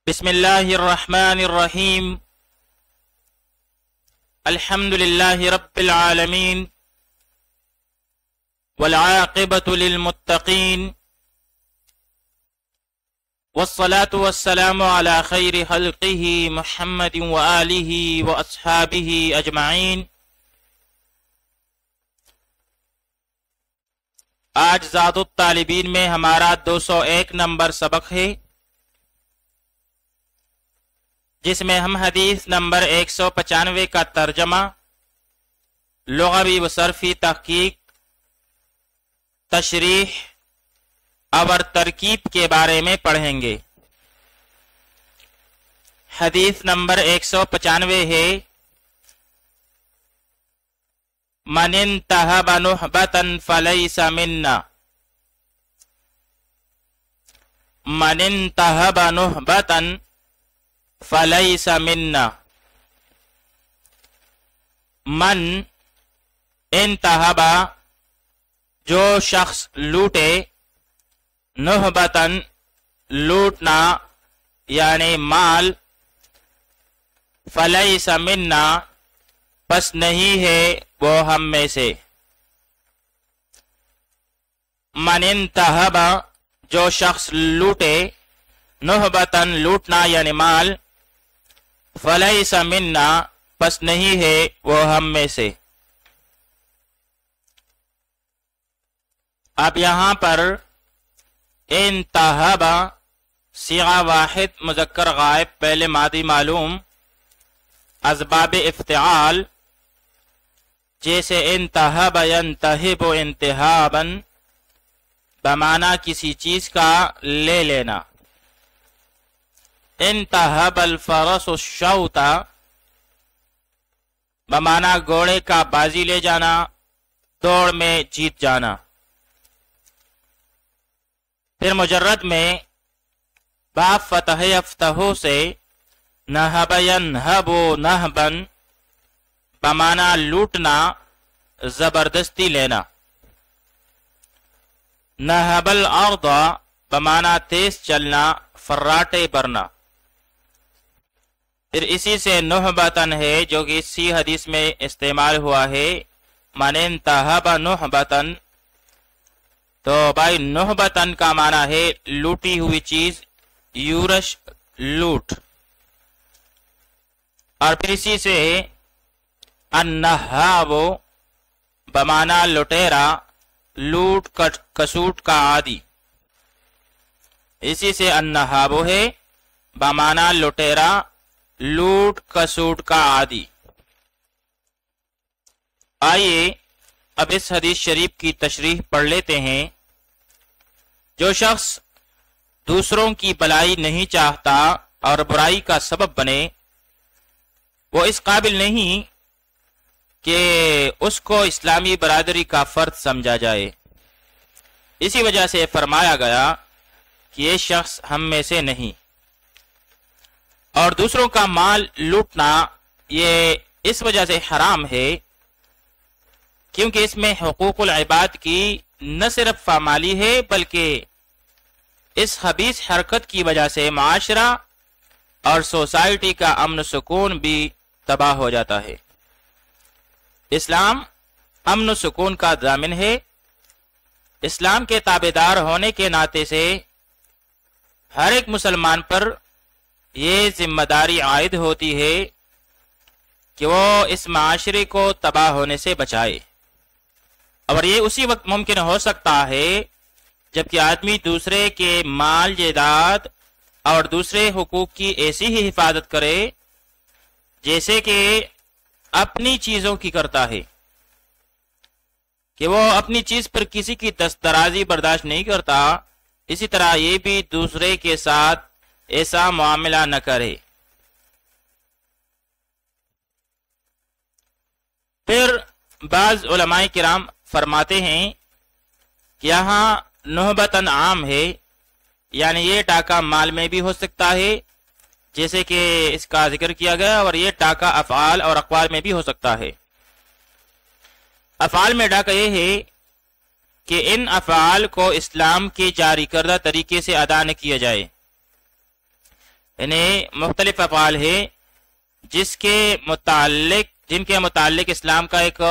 بسم اللہ الرحمن الرحیم الحمد للہ رب العالمین والعاقبۃ للمتقین والصلاة والسلام علی خیر خلقہ محمد وآلہ واصحابہ اجمعین۔ آج زاد الطالبین میں ہمارا 201 نمبر سبق ہے، جس میں ہم حدیث نمبر 195 کا ترجمہ، لغوی و صرفی تحقیق، تشریح اور ترکیب کے بارے میں پڑھیں گے۔ حدیث نمبر 195 ہے: من انتہب نہبۃ فلیس منا، من انتہب نہبۃ فلیس منا۔ من انتہبا، جو شخص لوٹے، نہبتن لوٹنا یعنی مال، فلیس منا پس نہیں ہے وہ ہم میں سے۔ من انتہبا، جو شخص لوٹے، نہبتن لوٹنا یعنی مال، فلیس منا پس نہیں ہے وہ ہم میں سے۔ اب یہاں پر انتہبا صیغہ واحد مذکر غائب پہلے ماضی معلوم، اسباب افتعال جیسے انتہب ینتہب انتہابا، بمعنی کسی چیز کا لے لینا۔ انتہب الفرس الشوط، بمعنی گھوڑے کا بازی لے جانا، دوڑ میں جیت جانا۔ پھر مجرد میں باب فتح یفتح سے نہب ینہب نہبا، بمعنی لوٹنا، زبردستی لینا۔ نہب الارض، بمعنی تیز چلنا، فراٹے برنا۔ پھر اسی سے نہبتن ہے جو کہ اسی حدیث میں استعمال ہوا ہے، من انتہب نہبتن، تو بھائی نہبتن کا معنی ہے لوٹی ہوئی چیز، یورش لوٹ۔ اور پھر اسی سے النہاب، بمعنی لٹیرا، لوٹ کسوٹ کا عادی۔ اسی سے النہاب ہے بمعنی لٹیرا، لوٹ کسوٹ کا عادی۔ آئیے اب اس حدیث شریف کی تشریح پڑھ لیتے ہیں۔ جو شخص دوسروں کی بلائی نہیں چاہتا اور برائی کا سبب بنے، وہ اس قابل نہیں کہ اس کو اسلامی برادری کا فرد سمجھا جائے۔ اسی وجہ سے فرمایا گیا کہ یہ شخص ہم میں سے نہیں۔ اور دوسروں کا مال لوٹنا یہ اس وجہ سے حرام ہے کیونکہ اس میں حقوق العباد کی نہ صرف پامالی ہے، بلکہ اس خبیث حرکت کی وجہ سے معاشرہ اور سوسائٹی کا امن و سکون بھی تباہ ہو جاتا ہے۔ اسلام امن و سکون کا ضامن ہے۔ اسلام کے تابعدار ہونے کے ناطے سے ہر ایک مسلمان پر یہ ذمہ داری عائد ہوتی ہے کہ وہ اس معاشرے کو تباہ ہونے سے بچائے، اور یہ اسی وقت ممکن ہو سکتا ہے جبکہ آدمی دوسرے کے مال جائیداد اور دوسرے حقوق کی ایسی ہی حفاظت کرے جیسے کہ اپنی چیزوں کی کرتا ہے، کہ وہ اپنی چیز پر کسی کی دستدرازی برداشت نہیں کرتا، اسی طرح یہ بھی دوسرے کے ساتھ ایسا معاملہ نہ کرے۔ پھر بعض علماء کرام فرماتے ہیں کہ یہاں نہبتن عام ہے، یعنی یہ ٹاکا مال میں بھی ہو سکتا ہے جیسے کہ اس کا ذکر کیا گیا، اور یہ ٹاکا افعال اور اقوال میں بھی ہو سکتا ہے۔ افعال میں ٹاکا یہ ہے کہ ان افعال کو اسلام کے جاری کردہ طریقے سے ادا نہ کیا جائے، یعنی مختلف افعال ہے جن کے متعلق اسلام کا ایک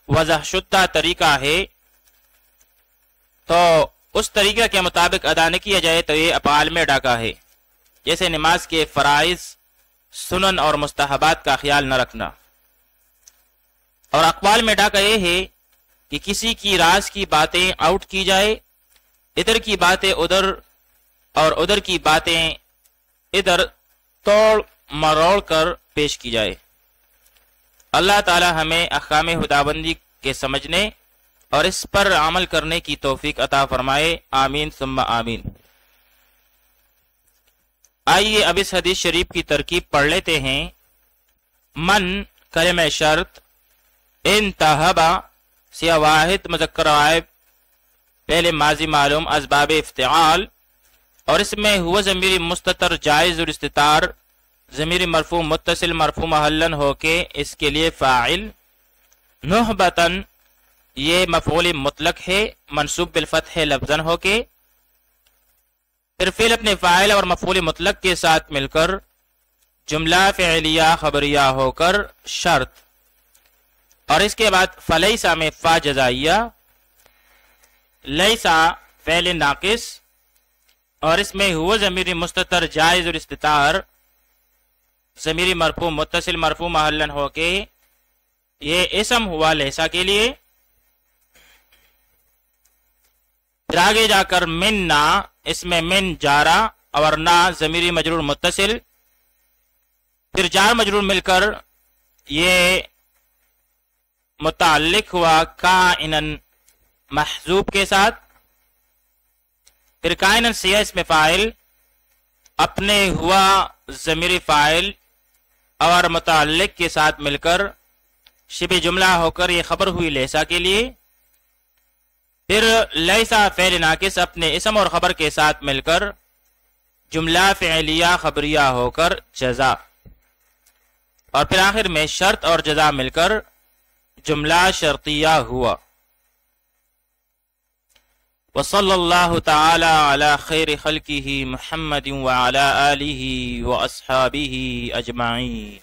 وضح شدہ طریقہ ہے، تو اس طریقہ کے مطابق ادا نہ کیا جائے تو یہ افعال میں ڈاکہ ہے، جیسے نماز کے فرائض، سنن اور مستحبات کا خیال نہ رکھنا۔ اور اقوال میں ڈاکہ یہ ہے کہ کسی کی راز کی باتیں آؤٹ کی جائے، ادھر کی باتیں ادھر اور ادھر کی باتیں ادھر توڑ مروڑ کر پیش کی جائے۔ اللہ تعالی ہمیں احکام خداوندی کے سمجھنے اور اس پر عمل کرنے کی توفیق عطا فرمائے، آمین ثم آمین۔ آئیے اب اس حدیث شریف کی ترکیب پڑھ لیتے ہیں۔ من کلمہ شرط، انتہبا سیاہ واحد مذکر غائب، پہلے ماضی معلوم، اسباب افتعال، اور اس میں ہوا ضمیر مستتر جائز الاستتار، ضمیر مرفوع متصل مرفوع محلن ہو کے اس کے لیے فاعل، نہبتن یہ مفعول مطلق ہے منصوب بالفتح لفظاً ہو کے، پھر فعل اپنے فاعل اور مفعول مطلق کے ساتھ مل کر جملہ فعلیہ خبریہ ہو کر شرط، اور اس کے بعد فلیسا میں فا جزائیہ، لیسا فعل ناقص، اور اس میں ہوا ضمیر مستتر جائز الاستتار، ضمیر مرفوع متصل مرفوع محلن ہو کے یہ اسم ہوا لیسا کے لیے، پھر آگے جا کر من نا، اس میں من جارا اور نا ضمیر مجرور متصل، پھر جار مجرور مل کر یہ متعلق ہوا کائنن محذوب کے ساتھ، پھر کائنن سیاہ اس میں فاعل، اپنے ہوا ضمیر فاعل اور متعلق کے ساتھ مل کر شبہ جملہ ہو کر یہ خبر ہوئی لیسا کے لیے، پھر لیسا فعل ناقص اپنے اسم اور خبر کے ساتھ مل کر جملہ فعلیہ خبریہ ہو کر جزا، اور پھر آخر میں شرط اور جزا مل کر جملہ شرطیہ ہوا۔ وصلی اللہ تعالی علی خیر خلقہ محمد وعلی آلہ واصحابہ اجمعین۔